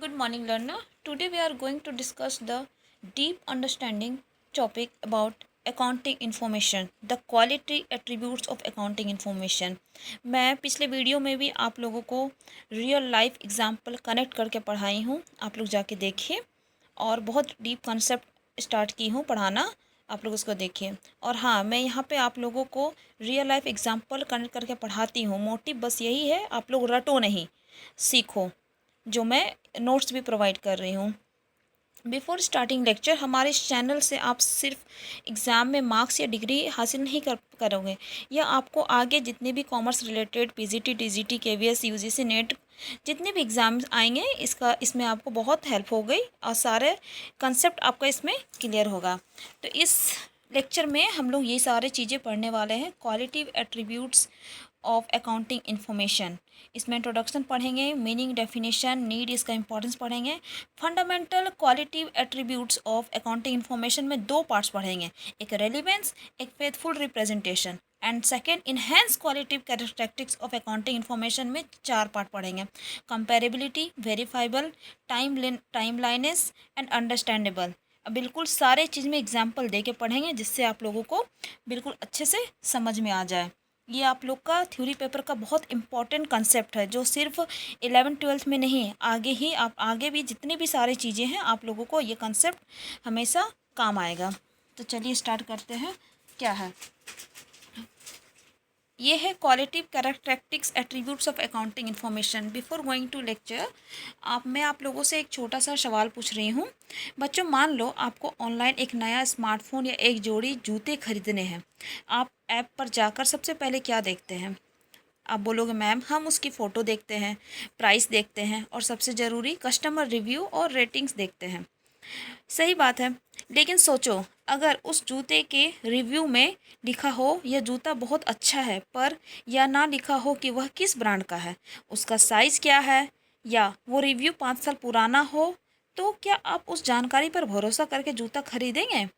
Good morning, learner. Today we are going to discuss the deep understanding topic about accounting information, the quality attributes of accounting information. मैं पिछले video में भी आप लोगों को real life example connect करके पढ़ाई हूँ, आप लोग जाके देखिए। और बहुत डीप कंसेप्ट स्टार्ट की हूँ पढ़ाना, आप लोग उसको देखिए। और हाँ, मैं यहाँ पे आप लोगों को रियल लाइफ एग्जांपल कनेक्ट करके पढ़ाती हूँ। मोटिव बस यही है, आप लोग रटो नहीं, सीखो, जो मैं नोट्स भी प्रोवाइड कर रही हूँ। बिफोर स्टार्टिंग लेक्चर, हमारे इस चैनल से आप सिर्फ एग्ज़ाम में मार्क्स या डिग्री हासिल नहीं करोगे, या आपको आगे जितने भी commerce related PGT, TGT, KVS, UGC, net जितने भी एग्ज़ाम्स आएंगे, इसमें आपको बहुत हेल्प हो गई और सारे कंसेप्ट आपका इसमें क्लियर होगा। तो इस लेक्चर में हम लोग ये सारे चीज़ें पढ़ने वाले हैं। Qualitative attributes of accounting information, इसमें इंट्रोडक्शन पढ़ेंगे, मीनिंग, डेफिनेशन, नीड, इसका इंपॉर्टेंस पढ़ेंगे। Fundamental qualitative attributes of accounting information में दो पार्ट्स पढ़ेंगे, एक रेलिवेंस, एक faithful representation, and second enhance qualitative characteristics of accounting information में 4 पार्ट पढ़ेंगे। Comparability, verifiable, timeliness and understandable. बिल्कुल सारे चीज़ में एग्जाम्पल दे के पढ़ेंगे, जिससे आप लोगों को बिल्कुल अच्छे से समझ में आ जाए। ये आप लोग का थ्योरी पेपर का बहुत इंपॉर्टेंट कंसेप्ट है, जो सिर्फ 11th-12th में नहीं, आगे ही आप आगे भी जितनी भी सारी चीज़ें हैं, आप लोगों को ये कंसेप्ट हमेशा काम आएगा। तो चलिए स्टार्ट करते हैं। क्या है ये है qualitative characteristics attributes of accounting information. Before going to lecture, मैं आप लोगों से एक छोटा सा सवाल पूछ रही हूँ। बच्चों, मान लो आपको ऑनलाइन एक नया स्मार्टफोन या एक जोड़ी जूते खरीदने हैं। आप ऐप पर जाकर सबसे पहले क्या देखते हैं? आप बोलोगे मैम हम उसकी फ़ोटो देखते हैं, प्राइस देखते हैं, और सबसे ज़रूरी कस्टमर रिव्यू और रेटिंग्स देखते हैं। सही बात है, लेकिन सोचो, अगर उस जूते के रिव्यू में लिखा हो यह जूता बहुत अच्छा है, पर या ना लिखा हो कि वह किस ब्रांड का है, उसका साइज़ क्या है, या वो रिव्यू 5 साल पुराना हो, तो क्या आप उस जानकारी पर भरोसा करके जूता खरीदेंगे?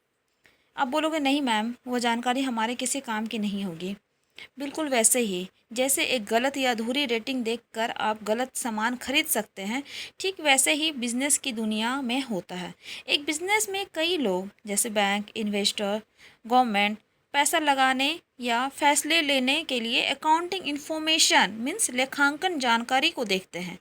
आप बोलोगे नहीं मैम, वो जानकारी हमारे किसी काम की नहीं होगी। बिल्कुल वैसे ही जैसे एक गलत या अधूरी रेटिंग देखकर आप गलत सामान खरीद सकते हैं, ठीक वैसे ही बिजनेस की दुनिया में होता है। एक बिजनेस में कई लोग, जैसे बैंक, इन्वेस्टर, गवर्नमेंट, पैसा लगाने या फैसले लेने के लिए अकाउंटिंग इंफॉर्मेशन मीन्स लेखांकन जानकारी को देखते हैं।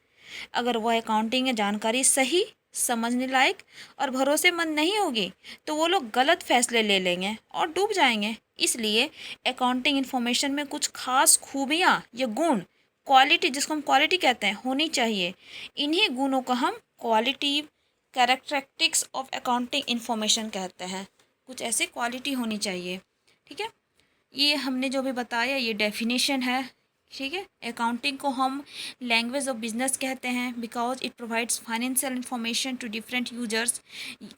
अगर वह अकाउंटिंग जानकारी सही, समझने लायक और भरोसेमंद नहीं होगी, तो वो लोग गलत फैसले ले लेंगे और डूब जाएंगे। इसलिए अकाउंटिंग इन्फॉर्मेशन में कुछ खास खूबियाँ या गुण, क्वालिटी, जिसको हम क्वालिटी कहते हैं, होनी चाहिए। इन्हीं गुणों को हम qualitative characteristics of accounting information कहते हैं। कुछ ऐसे क्वालिटी होनी चाहिए, ठीक है। ये हमने जो भी बताया ये डेफिनेशन है, ठीक है। अकाउंटिंग को हम लैंग्वेज ऑफ बिजनेस कहते हैं, because it provides financial information to different users.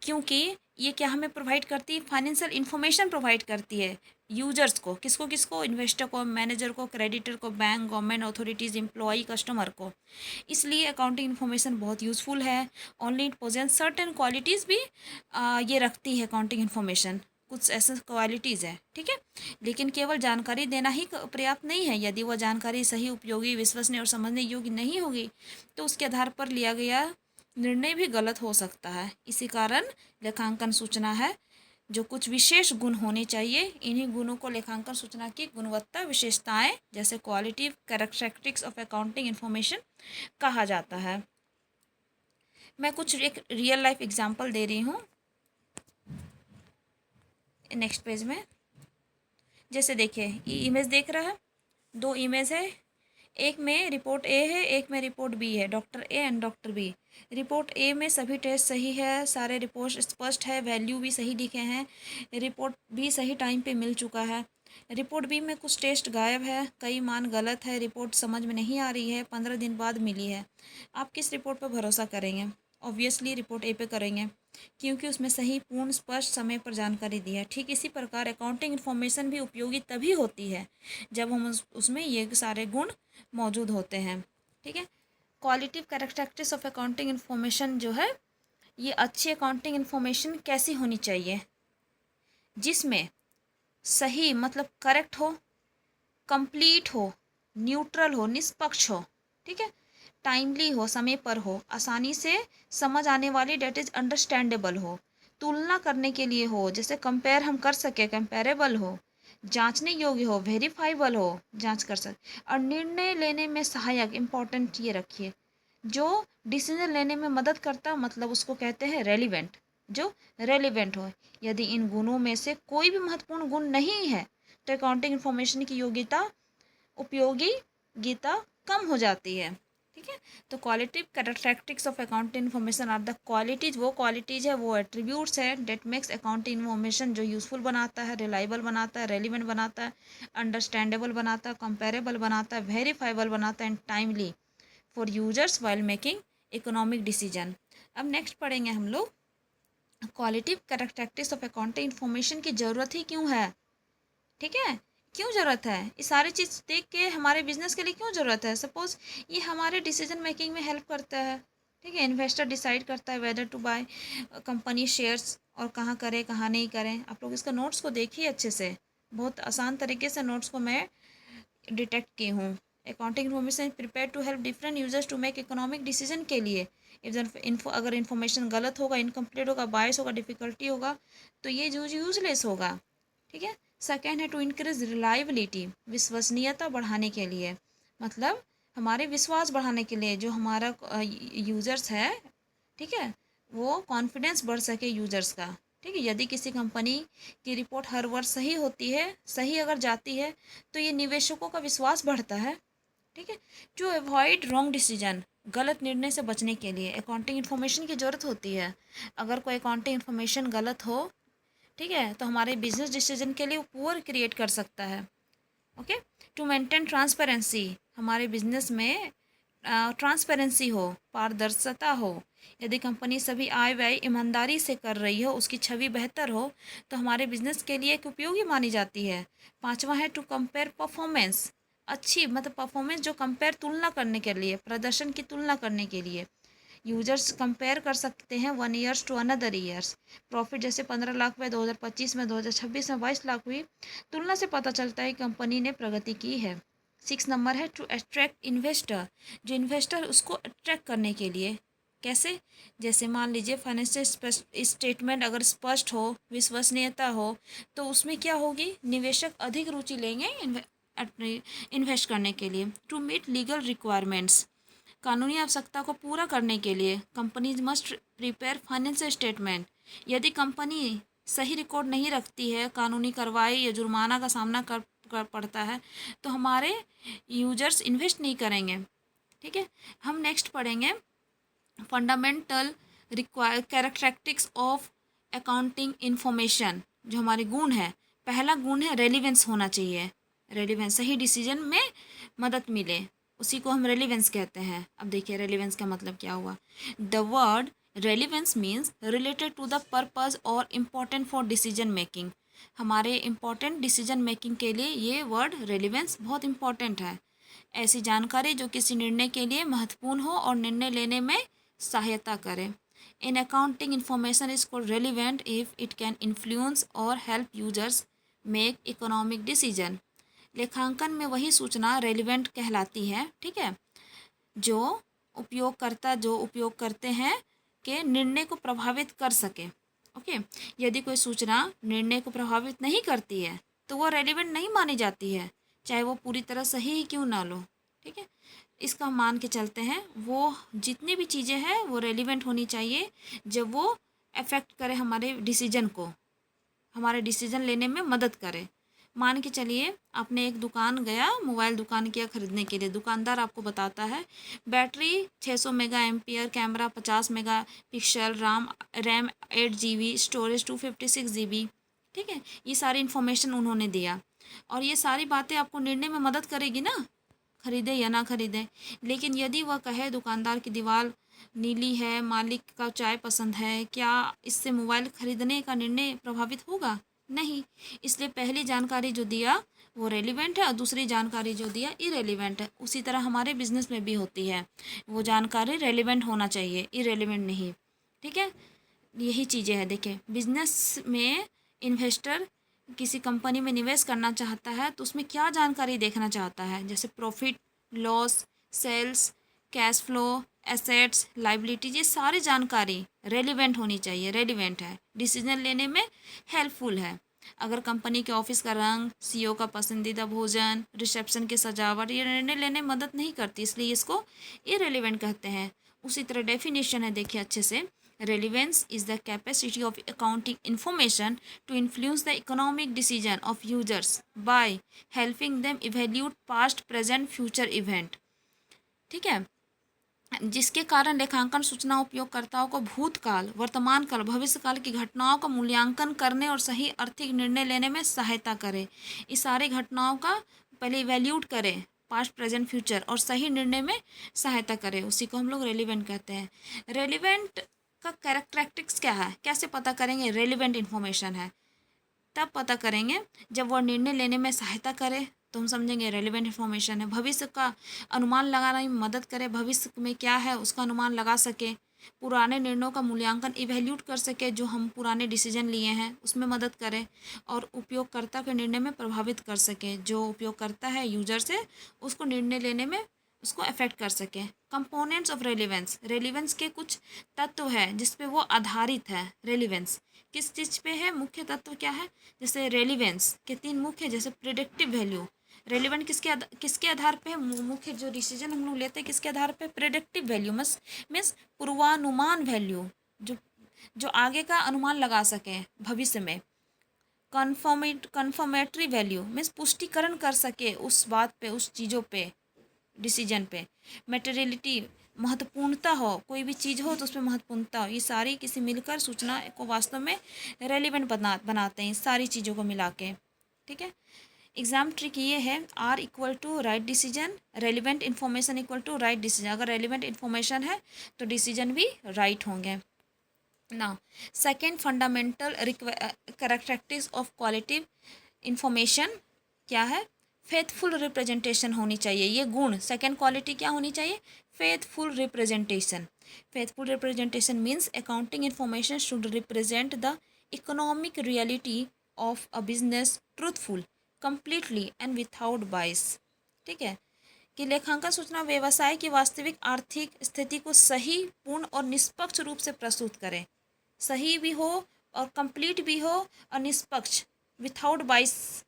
क्योंकि ये क्या हमें प्रोवाइड करती है? फाइनेंशियल इंफॉर्मेशन प्रोवाइड करती है यूजर्स को। किसको किसको? इन्वेस्टर को, मैनेजर को, क्रेडिटर को, bank, government authorities, employee, customer को। इसलिए अकाउंटिंग इन्फॉर्मेशन बहुत यूज़फुल है। ओनली इट पोजेंस सर्टेन क्वालिटीज़ भी ये रखती है अकाउंटिंग इन्फॉर्मेशन, कुछ ऐसे क्वालिटीज़ है, ठीक है। लेकिन केवल जानकारी देना ही पर्याप्त नहीं है। यदि वह जानकारी सही, उपयोगी, विश्वसनीय और समझने योग्य नहीं होगी, तो उसके आधार पर लिया गया निर्णय भी गलत हो सकता है। इसी कारण लेखांकन सूचना है जो कुछ विशेष गुण होने चाहिए। इन्हीं गुणों को लेखांकन सूचना की गुणवत्ता विशेषताएं, जैसे qualitative characteristics of accounting information कहा जाता है। मैं कुछ एक रियल लाइफ एग्जांपल दे रही हूँ नेक्स्ट पेज में। जैसे देखिए, ये इमेज देख रहा है, दो इमेज है, एक में रिपोर्ट ए है, एक में रिपोर्ट बी है, doctor A and doctor B. Report A में सभी टेस्ट सही है, सारे रिपोर्ट स्पष्ट है, वैल्यू भी सही लिखे हैं, रिपोर्ट भी सही टाइम पे मिल चुका है। रिपोर्ट बी में कुछ टेस्ट गायब है, कई मान गलत है, रिपोर्ट समझ में नहीं आ रही है, 15 दिन बाद मिली है। आप किस रिपोर्ट पर भरोसा करेंगे? ऑब्वियसली रिपोर्ट ए पे करेंगे, क्योंकि उसमें सही, पूर्ण, स्पष्ट समय पर जानकारी दी है। ठीक इसी प्रकार अकाउंटिंग इन्फॉर्मेशन भी उपयोगी तभी होती है जब हम उसमें ये सारे गुण मौजूद होते हैं, ठीक है। Qualitative characteristics of accounting information जो है, ये अच्छी अकाउंटिंग इन्फॉर्मेशन कैसी होनी चाहिए? जिसमें सही मतलब करेक्ट हो, कंप्लीट हो, न्यूट्रल हो, निष्पक्ष हो, ठीक है। टाइमली हो, समय पर हो, आसानी से समझ आने वाली, डेट इज़ अंडरस्टैंडेबल हो, तुलना करने के लिए हो, जैसे कंपेयर हम कर सके, कंपेरेबल हो, जांचने योग्य हो, वेरीफाइबल हो, जांच कर सके, और निर्णय लेने में सहायक, इम्पोर्टेंट ये रखिए, जो डिसीजन लेने में मदद करता, मतलब उसको कहते हैं रेलिवेंट, जो रेलिवेंट हो। यदि इन गुणों में से कोई भी महत्वपूर्ण गुण नहीं है तो अकाउंटिंग इन्फॉर्मेशन की उपयोगी गीता कम हो जाती है। ठीक है, तो qualitative characteristics of accounting information are the qualities, वो क्वालिटीज है, वो एट्रीब्यूट्स है डेट मेक्स अकाउंटिंग इन्फॉर्मेशन, जो यूजफुल बनाता है, रिलायबल बनाता है, रेलिवेंट बनाता है, अंडरस्टैंडेबल बनाता है, कंपेरेबल बनाता है, वेरीफाइबल बनाता है, and timely for users while making economic decision. अब नेक्स्ट पढ़ेंगे हम लोग qualitative characteristics of accounting information की ज़रूरत ही क्यों है। ठीक है, क्यों ज़रूरत है, ये सारी चीज़ देख के हमारे बिजनेस के लिए क्यों ज़रूरत है। सपोज ये हमारे डिसीजन मेकिंग में हेल्प करता है। ठीक है, इन्वेस्टर डिसाइड करता है whether to buy company shares, और कहाँ करें कहाँ नहीं करें। आप लोग इसका नोट्स को देखिए अच्छे से, बहुत आसान तरीके से नोट्स को मैं डिटेक्ट की हूँ। Accounting information prepare to help different users to make economic decision के लिए। अगर इन्फॉर्मेशन गलत होगा, इनकम्प्लीट होगा, बायस होगा, डिफिकल्टी होगा, तो ये यूजलेस होगा। ठीक है, सेकेंड है टू इंक्रीज रिलायबिलिटी, विश्वसनीयता बढ़ाने के लिए, मतलब हमारे विश्वास बढ़ाने के लिए, जो हमारा यूजर्स है, ठीक है, वो कॉन्फिडेंस बढ़ सके यूजर्स का। ठीक है, यदि किसी कंपनी की रिपोर्ट हर वर्ष सही होती है, सही अगर जाती है, तो ये निवेशकों का विश्वास बढ़ता है। ठीक है, टू अवॉइड रॉन्ग डिसीजन, गलत निर्णय से बचने के लिए अकाउंटिंग इन्फॉर्मेशन की ज़रूरत होती है। अगर कोई अकाउंटिंग इन्फॉर्मेशन गलत हो, ठीक है, तो हमारे बिजनेस डिसीजन के लिए वो पुअर क्रिएट कर सकता है। ओके, टू मेंटेन ट्रांसपेरेंसी, हमारे बिजनेस में ट्रांसपेरेंसी हो, पारदर्शिता हो। यदि कंपनी सभी आय व्यय ईमानदारी से कर रही हो, उसकी छवि बेहतर हो, तो हमारे बिजनेस के लिए एक उपयोगी मानी जाती है। पांचवा है टू कंपेयर परफॉर्मेंस, अच्छी मतलब परफॉर्मेंस जो कंपेयर, तुलना करने के लिए, प्रदर्शन की तुलना करने के लिए यूजर्स कंपेयर कर सकते हैं one years to another years. Profit जैसे 15 लाख हुए 2025 में, 2026 में 22 लाख हुई, तुलना से पता चलता है कि कंपनी ने प्रगति की है। 6 नंबर है टू अट्रैक्ट इन्वेस्टर, जो इन्वेस्टर उसको अट्रैक्ट करने के लिए, कैसे, जैसे मान लीजिए फाइनेंशियल स्टेटमेंट अगर स्पष्ट हो, विश्वसनीयता हो, तो उसमें क्या होगी, निवेशक अधिक रुचि लेंगे इन्वेस्ट करने के लिए। टू मीट लीगल रिक्वायरमेंट्स, कानूनी आवश्यकता को पूरा करने के लिए companies must prepare financial statement. यदि कंपनी सही रिकॉर्ड नहीं रखती है, कानूनी कार्रवाई या जुर्माना का सामना कर पड़ता है, तो हमारे यूजर्स इन्वेस्ट नहीं करेंगे। ठीक है, हम नेक्स्ट पढ़ेंगे fundamental require characteristics of accounting information, जो हमारे गुण है। पहला गुण है रेलिवेंस होना चाहिए, रेलिवेंस, सही डिसीजन में मदद मिले, उसी को हम रेलिवेंस कहते हैं। अब देखिए रेलिवेंस का मतलब क्या हुआ। The word relevance means related to the purpose और इम्पोर्टेंट फॉर डिसीजन मेकिंग, हमारे इम्पोर्टेंट डिसीजन मेकिंग के लिए ये वर्ड रेलिवेंस बहुत इम्पोर्टेंट है। ऐसी जानकारी जो किसी निर्णय के लिए महत्वपूर्ण हो और निर्णय लेने में सहायता करे। An accounting information is called relevant if it can influence और help users make economic decision. लेखांकन में वही सूचना रेलिवेंट कहलाती है। ठीक है, जो उपयोग करते हैं के निर्णय को प्रभावित कर सके। ओके, यदि कोई सूचना निर्णय को प्रभावित नहीं करती है तो वो रेलिवेंट नहीं मानी जाती है, चाहे वो पूरी तरह सही ही क्यों ना लो। ठीक है, इसका हम मान के चलते हैं, वो जितनी भी चीज़ें हैं वो रेलिवेंट होनी चाहिए जब वो अफेक्ट करे हमारे डिसीजन को, हमारे डिसीजन लेने में मदद करे। मान के चलिए आपने एक दुकान गया, मोबाइल दुकान किया खरीदने के लिए, दुकानदार आपको बताता है battery 600 mega ampere, camera 50 mega pixel, RAM 8 GB, storage 256 GB। ठीक है, ये सारी इन्फॉर्मेशन उन्होंने दिया, और ये सारी बातें आपको निर्णय में मदद करेगी ना, खरीदे या ना खरीदे। लेकिन यदि वह कहे दुकानदार की दीवार नीली है, मालिक का चाय पसंद है, क्या इससे मोबाइल खरीदने का निर्णय प्रभावित होगा? नहीं। इसलिए पहली जानकारी जो दिया वो रेलिवेंट है और दूसरी जानकारी जो दिया इरेलीवेंट है। उसी तरह हमारे बिजनेस में भी होती है, वो जानकारी रेलिवेंट होना चाहिए, इरेलीवेंट नहीं। ठीक है, यही चीज़ें हैं। देखिए बिजनेस में इन्वेस्टर किसी कंपनी में निवेश करना चाहता है तो उसमें क्या जानकारी देखना चाहता है, जैसे profit loss, sales, cash flow, assets, liabilities, ये सारी जानकारी रेलिवेंट होनी चाहिए, रेलिवेंट है, डिसीजन लेने में हेल्पफुल है। अगर कंपनी के ऑफिस का रंग, सीईओ का पसंदीदा भोजन, रिसेप्शन की सजावट ये निर्णय लेने में मदद नहीं करती, इसलिए इसको इरेलीवेंट कहते हैं। उसी तरह डेफिनेशन है, देखिए अच्छे से, relevance is the capacity of accounting information to influence the economic decision of users by helping them evaluate past, present, future event. ठीक है, जिसके कारण लेखांकन सूचना उपयोगकर्ताओं को भूतकाल, वर्तमान काल, भविष्य काल की घटनाओं का मूल्यांकन करने और सही आर्थिक निर्णय लेने में सहायता करे। इस सारी घटनाओं का पहले इवेल्यूट करें, पास्ट, प्रेजेंट, फ्यूचर, और सही निर्णय में सहायता करे, उसी को हम लोग रेलिवेंट कहते हैं। रेलिवेंट का कैरेक्टरिस्टिक्स क्या है, कैसे पता करेंगे रेलिवेंट इन्फॉर्मेशन है? तब पता करेंगे जब वह निर्णय लेने में सहायता करे, तो हम समझेंगे रेलिवेंट इन्फॉर्मेशन है। भविष्य का अनुमान लगाने में मदद करे, भविष्य में क्या है उसका अनुमान लगा सके, पुराने निर्णयों का मूल्यांकन इवैल्यूएट कर सके, जो हम पुराने डिसीजन लिए हैं उसमें मदद करे, और उपयोगकर्ता के निर्णय में प्रभावित कर सके, जो उपयोगकर्ता है यूजर से, उसको निर्णय लेने में उसको अफेक्ट कर सके। कंपोनेंट्स ऑफ रेलिवेंस, रेलिवेंस के कुछ तत्व है जिस पे वो आधारित है। रेलिवेंस किस चीज़ पे है, मुख्य तत्व क्या है? जैसे रेलिवेंस के तीन मुख्य, जैसे प्रिडिक्टिव वैल्यू, रेलिवेंट किसके आधार पे है? मुख्य जो डिसीजन हम लोग लेते हैं किसके आधार पे? प्रिडिक्टिव वैल्यू मीन्स पूर्वानुमान वैल्यू, जो जो आगे का अनुमान लगा सके भविष्य में। कन्फर्मेटरी वैल्यू मीन्स पुष्टिकरण कर सके उस बात पे, उस चीज़ों पे, डिसीजन पे। मटेरियलिटी, महत्वपूर्णता हो, कोई भी चीज़ हो तो उसमें महत्वपूर्णता हो, ये सारी किसी मिलकर सूचना को वास्तव में रेलिवेंट बनाते हैं, इस सारी चीज़ों को मिला के। ठीक है, एग्जाम ट्रिक ये है, R equal to right decision, relevant information equal to right decision. अगर रेलिवेंट इन्फॉर्मेशन है तो डिसीजन भी राइट होंगे ना। Second fundamental characteristics of qualitative information क्या है? फेथफुल रिप्रेजेंटेशन होनी चाहिए, ये गुण, सेकेंड क्वालिटी क्या होनी चाहिए? Faithful representation. Faithful representation means accounting information should represent the economic reality of a business truthful, completely and without बाइस। ठीक है, कि लेखांकन सूचना व्यवसाय की वास्तविक आर्थिक स्थिति को सही, पूर्ण और निष्पक्ष रूप से प्रस्तुत करें। सही भी हो और कंप्लीट भी हो और निष्पक्ष, विथआउट बाइस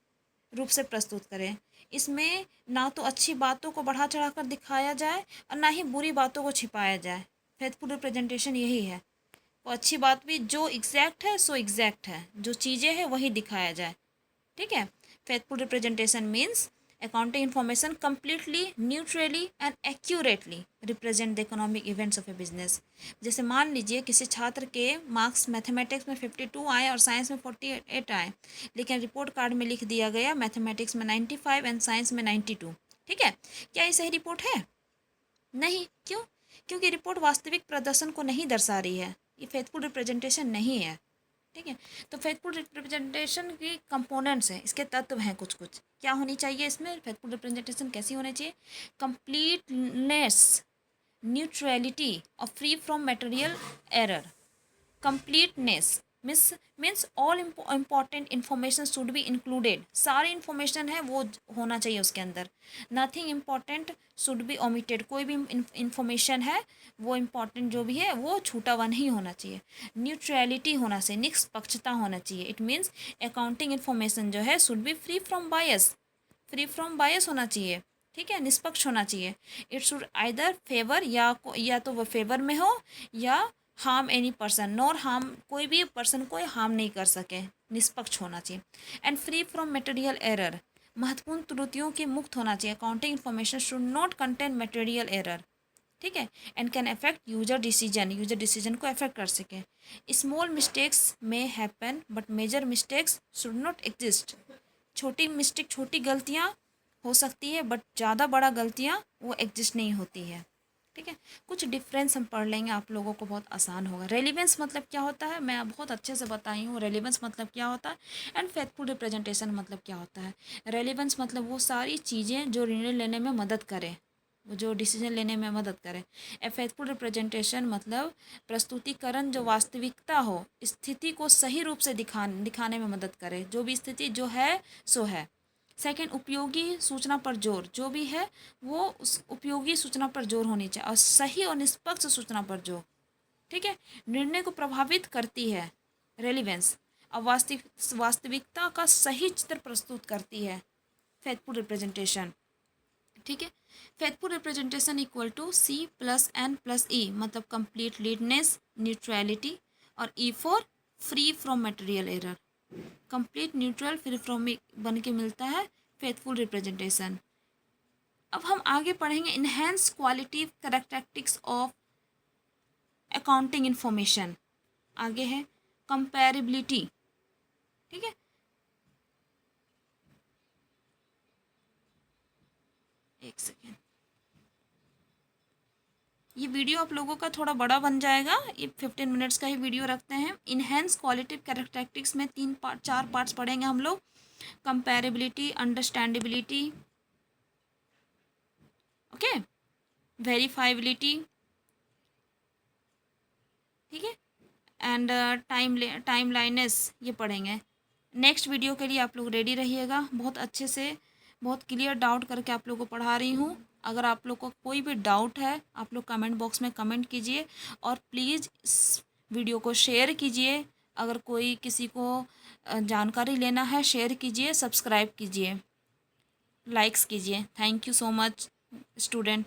रूप से प्रस्तुत करें। इसमें ना तो अच्छी बातों को बढ़ा चढ़ाकर दिखाया जाए और ना ही बुरी बातों को छिपाया जाए। फेथफुल रिप्रेजेंटेशन यही है, वो अच्छी बात भी जो एग्जैक्ट है सो एग्जैक्ट है, जो चीज़ें हैं वही दिखाया जाए। ठीक है, faithful representation means accounting information completely, neutrally and accurately represent the economic events of a business। जैसे मान लीजिए किसी छात्र के मार्क्स मैथमेटिक्स में 52 आए और साइंस में 48 आए, लेकिन रिपोर्ट कार्ड में लिख दिया गया मैथमेटिक्स में 95 एंड साइंस में 92। ठीक है, क्या ये सही रिपोर्ट है? नहीं। क्यों? क्योंकि रिपोर्ट वास्तविक प्रदर्शन को नहीं दर्शा रही है, ये फेथफुल रिप्रेजेंटेशन नहीं है। ठीक है, तो फेथफुल रिप्रेजेंटेशन की कंपोनेंट्स हैं, इसके तत्व हैं कुछ कुछ, क्या होनी चाहिए इसमें? फेथफुल रिप्रेजेंटेशन कैसी होनी चाहिए? कंप्लीटनेस, न्यूट्रलिटी और free from material error. Completeness means all important information should be included, सारी इन्फॉर्मेशन है वो होना चाहिए उसके अंदर। Nothing important should be omitted, कोई भी इन्फॉर्मेशन है वो इम्पॉर्टेंट जो भी है वो छूटा हुआ नहीं होना चाहिए। न्यूट्रलिटी होना चाहिए, निष्पक्षता होना चाहिए। इट मीन्स अकाउंटिंग इन्फॉर्मेशन जो है should be free from bias, free from bias होना चाहिए। ठीक है, निष्पक्ष होना चाहिए। इट शुड आइदर फेवर, या तो वो फेवर में हो, या harm any person, nor harm, कोई भी पर्सन को हार्म नहीं कर सके, निष्पक्ष होना चाहिए। And free from material error, महत्वपूर्ण त्रुटियों के मुक्त होना चाहिए। Accounting information should not contain material error. ठीक है, and can affect user decision, user decision को अफेक्ट कर सके। Small mistakes may happen but major mistakes should not exist. छोटी मिस्टेक, छोटी गलतियाँ हो सकती है बट ज़्यादा बड़ा गलतियाँ वो एग्जिस्ट नहीं होती है। ठीक है, कुछ डिफरेंस हम पढ़ लेंगे, आप लोगों को बहुत आसान होगा। रेलिवेंस मतलब क्या होता है, मैं बहुत अच्छे से बताई हूँ रेलिवेंस मतलब क्या होता है, एंड फेथफुल रिप्रेजेंटेशन मतलब क्या होता है। रेलिवेंस मतलब वो सारी चीज़ें जो निर्णय लेने में मदद करें, वो जो डिसीजन लेने में मदद करें। ए फेथफुल रिप्रेजेंटेशन मतलब प्रस्तुतिकरण जो वास्तविकता हो, स्थिति को सही रूप से दिखाने में मदद करे, जो भी स्थिति जो है सो है। सेकंड, उपयोगी सूचना पर जोर, जो भी है वो उस उपयोगी सूचना पर जोर होनी चाहिए, और सही और निष्पक्ष सूचना पर जोर। ठीक है। निर्णय को प्रभावित करती है, रेलिवेंस, और वास्तविकता का सही चित्र प्रस्तुत करती है, फेथफुल रिप्रेजेंटेशन। ठीक है। Faithful representation equal to C+N+E, मतलब कंप्लीटलीनेस, न्यूट्रलिटी, और E for free from material error. Complete, neutral, free from बन के मिलता है फेथफुल रिप्रेजेंटेशन। अब हम आगे पढ़ेंगे enhance quality characteristics of accounting information. आगे है कंपेरेबिलिटी। ठीक है। एक सेकेंड, ये वीडियो आप लोगों का थोड़ा बड़ा बन जाएगा, ये 15 मिनट्स का ही वीडियो रखते हैं। इनहेंस क्वालिटिव कैरेक्टरिस्टिक्स में 4 पार्ट्स पढ़ेंगे हम लोग। कंपेरेबिलिटी, अंडरस्टैंडेबिलिटी, ओके, वेरीफाइबिलिटी, ठीक है, एंड टाइम लाइनेस, ये पढ़ेंगे। नेक्स्ट वीडियो के लिए आप लोग रेडी रहिएगा। बहुत अच्छे से, बहुत क्लियर डाउट करके आप लोगों को पढ़ा रही हूँ। अगर आप लोग को कोई भी डाउट है, आप लोग कमेंट बॉक्स में कमेंट कीजिए, और प्लीज़ इस वीडियो को शेयर कीजिए। अगर कोई किसी को जानकारी लेना है, शेयर कीजिए, सब्सक्राइब कीजिए, लाइक्स कीजिए। Thank you so much student.